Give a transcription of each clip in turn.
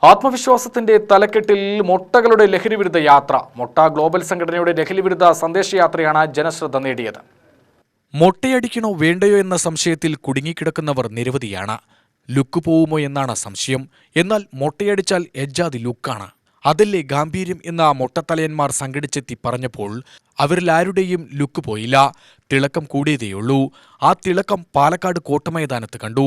ആത്മവിശ്വാസത്തിന്റെ തലക്കെട്ടിൽ മൊട്ടകളുടെ ലഹരിവിരുദ്ധ യാത്ര. മൊട്ട ഗ്ലോബൽ സംഘടനയുടെ ലഹരിവിരുദ്ധ സന്ദേശയാത്രയാണ് ജനശ്രദ്ധ നേടിയത്. മൊട്ടയടിക്കണോ വേണ്ടയോ എന്ന സംശയത്തിൽ കുടുങ്ങിക്കിടക്കുന്നവർ നിരവധിയാണ്. ലുക്ക് പോവുമോ എന്നാണ് സംശയം. എന്നാൽ മൊട്ടയടിച്ചാൽ എജ്ജാതി ലുക്കാണ്. അതല്ലേ ഗാംഭീര്യം എന്ന മൊട്ടത്തലയന്മാർ സംഘടിച്ചെത്തി പറഞ്ഞപ്പോൾ അവരിൽ ആരുടെയും ലുക്ക് പോയില്ല. തിളക്കം കൂടിയതേയുള്ളൂ. ആ തിളക്കം പാലക്കാട് കോട്ടമൈതാനത്ത് കണ്ടു.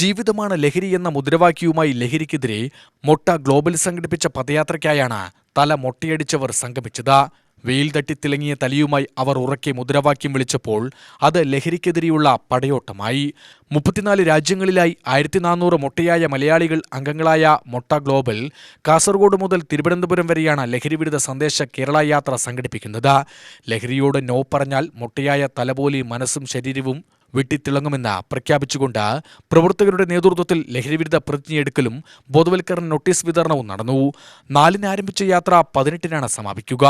ജീവിതമാണ് ലഹരി എന്ന മുദ്രാവാക്യവുമായി ലഹരിക്കെതിരെ മൊട്ട ഗ്ലോബൽ സംഘടിപ്പിച്ച പദയാത്രയ്ക്കായാണ് തല മൊട്ടയടിച്ചവർ സംഗമിച്ചത്. വെയിൽ തട്ടി തിളങ്ങിയ തലയുമായി അവർ ഉറക്കെ മുദ്രാവാക്യം വിളിച്ചപ്പോൾ അത് ലഹരിക്കെതിരെയുള്ള പടയോട്ടമായി. 34 രാജ്യങ്ങളിലായി 1400 മൊട്ടയായ മലയാളികൾ അംഗങ്ങളായ മൊട്ട ഗ്ലോബൽ കാസർഗോഡ് മുതൽ തിരുവനന്തപുരം വരെയാണ് ലഹരിവിരുദ്ധ സന്ദേശ കേരള യാത്ര സംഘടിപ്പിക്കുന്നത്. ലഹരിയോട് നോ പറഞ്ഞാൽ മൊട്ടയായ തലപോലെ മനസ്സും ശരീരവും വെട്ടിത്തിളങ്ങുമെന്ന് പ്രഖ്യാപിച്ചുകൊണ്ട് പ്രവർത്തകരുടെ നേതൃത്വത്തിൽ ലഹരിവിരുദ്ധ പ്രതിജ്ഞയെടുക്കലും ബോധവൽക്കരണ നോട്ടീസ് വിതരണവും നടന്നു. 4-ന് ആരംഭിച്ച യാത്ര 18-നാണ് സമാപിക്കുക.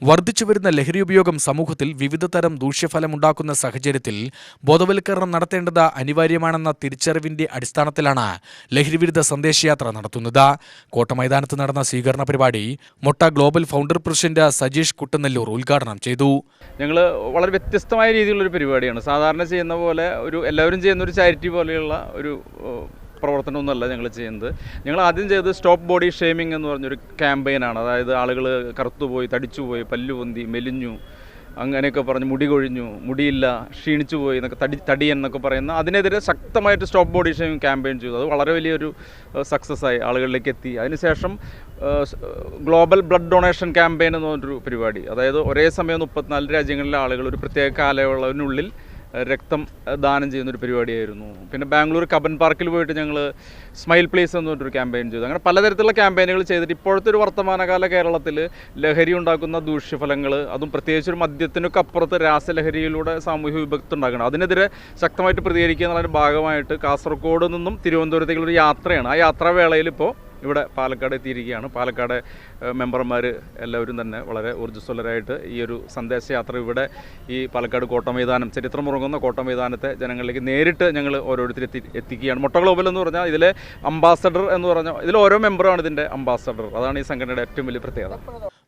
വർദ്ധിച്ചുവരുന്ന ലഹരി ഉപയോഗം സമൂഹത്തിൽ വിവിധ തരം ദൂഷ്യഫലമുണ്ടാക്കുന്ന സാഹചര്യത്തിൽ ബോധവൽക്കരണം നടത്തേണ്ടത് അനിവാര്യമാണെന്ന തിരിച്ചറിവിന്റെ അടിസ്ഥാനത്തിലാണ് ലഹരിവിരുദ്ധ സന്ദേശയാത്ര നടത്തുന്നത്. കോട്ടമൈതാനത്ത് നടന്ന സ്വീകരണ പരിപാടി മൊട്ട global founder president Sajeesh Kuttanellur ഉദ്ഘാടനം ചെയ്തു. ഞങ്ങൾ വളരെ വ്യത്യസ്തമായ രീതിയിലുള്ളൊരു പരിപാടിയാണ്. സാധാരണ ചെയ്യുന്ന പോലെ എല്ലാവരും ചെയ്യുന്ന ഒരു ചാരിറ്റി പോലെയുള്ള ഒരു പ്രവർത്തനമൊന്നുമല്ല ഞങ്ങൾ ചെയ്യുന്നത്. ഞങ്ങൾ ആദ്യം ചെയ്തത് സ്റ്റോപ്പ് ബോഡി ഷേമിംഗ് എന്ന് പറഞ്ഞൊരു ക്യാമ്പയിനാണ്. അതായത് ആളുകൾ കറുത്തുപോയി, തടിച്ചുപോയി, പല്ലുപൊന്തി, മെലിഞ്ഞു, അങ്ങനെയൊക്കെ പറഞ്ഞ് മുടി കൊഴിഞ്ഞു, മുടിയില്ല, ക്ഷീണിച്ചു പോയി എന്നൊക്കെ തടിയൻ എന്നൊക്കെ പറയുന്ന അതിനെതിരെ ശക്തമായിട്ട് സ്റ്റോപ്പ് ബോഡി ഷേമിംഗ് ക്യാമ്പയിൻ ചെയ്തു. അത് വളരെ വലിയൊരു സക്സസ്സായി, ആളുകളിലേക്ക് എത്തി. അതിനുശേഷം ഗ്ലോബൽ ബ്ലഡ് ഡൊണേഷൻ ക്യാമ്പയിൻ എന്ന് പറഞ്ഞൊരു പരിപാടി. അതായത് ഒരേ സമയം 34 രാജ്യങ്ങളിലെ ആളുകൾ ഒരു പ്രത്യേക കാലയളവിനുള്ളിൽ രക്തം ദാനം ചെയ്യുന്നൊരു പരിപാടിയായിരുന്നു. പിന്നെ ബാംഗ്ലൂർ കബൻ പാർക്കിൽ പോയിട്ട് ഞങ്ങൾ സ്മൈൽ പ്ലേസ് എന്ന് പറഞ്ഞൊരു ക്യാമ്പയിൻ ചെയ്തു. അങ്ങനെ പലതരത്തിലുള്ള ക്യാമ്പയിനുകൾ ചെയ്തിട്ട് ഇപ്പോഴത്തെ ഒരു വർത്തമാനകാല കേരളത്തിൽ ലഹരി ഉണ്ടാക്കുന്ന ദൂഷ്യഫലങ്ങൾ, അതും പ്രത്യേകിച്ച് ഒരു മദ്യത്തിനൊക്കെ അപ്പുറത്ത് രാസലഹരിയിലൂടെ സാമൂഹ്യ വിഭക്തി ഉണ്ടാക്കണം, അതിനെതിരെ ശക്തമായിട്ട് പ്രതികരിക്കുക എന്നുള്ളൊരു ഭാഗമായിട്ട് കാസർഗോഡ് നിന്നും തിരുവനന്തപുരത്തേക്കുള്ളൊരു യാത്രയാണ്. ആ യാത്രാവേളയിൽ ഇപ്പോൾ ഇവിടെ പാലക്കാട് എത്തിയിരിക്കുകയാണ്. പാലക്കാട് മെമ്പർമാർ എല്ലാവരും തന്നെ വളരെ ഊർജ്ജസ്വലരായിട്ട് ഈ ഒരു സന്ദേശയാത്ര ഇവിടെ ഈ പാലക്കാട് കോട്ടമൈതാനം, ചരിത്രമുറങ്ങുന്ന കോട്ടമൈതാനത്തെ ജനങ്ങളിലേക്ക് നേരിട്ട് ഞങ്ങൾ ഓരോരുത്തരും എത്തിക്കുകയാണ്. മൊട്ട ഗ്ലോബൽ എന്ന് പറഞ്ഞാൽ ഇതിലെ അംബാസഡർ എന്ന് പറഞ്ഞാൽ ഇതിൽ ഓരോ മെമ്പറാണ് ഇതിൻ്റെ അംബാസഡർ. അതാണ് ഈ സംഘടനയുടെ ഏറ്റവും വലിയ പ്രത്യേകത.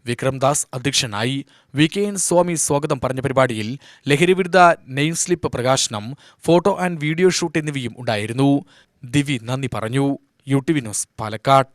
വിക്രംദാസ് അധ്യക്ഷനായി. VKN സ്വാമി സ്വാഗതം പറഞ്ഞ പരിപാടിയിൽ ലഹരിവിരുദ്ധ നെയിം സ്ലിപ്പ് പ്രകാശനം, ഫോട്ടോ ആൻഡ് വീഡിയോ ഷൂട്ട് എന്നിവയും ഉണ്ടായിരുന്നു. ദിവി നന്ദി പറഞ്ഞു. UTV news Palakkad.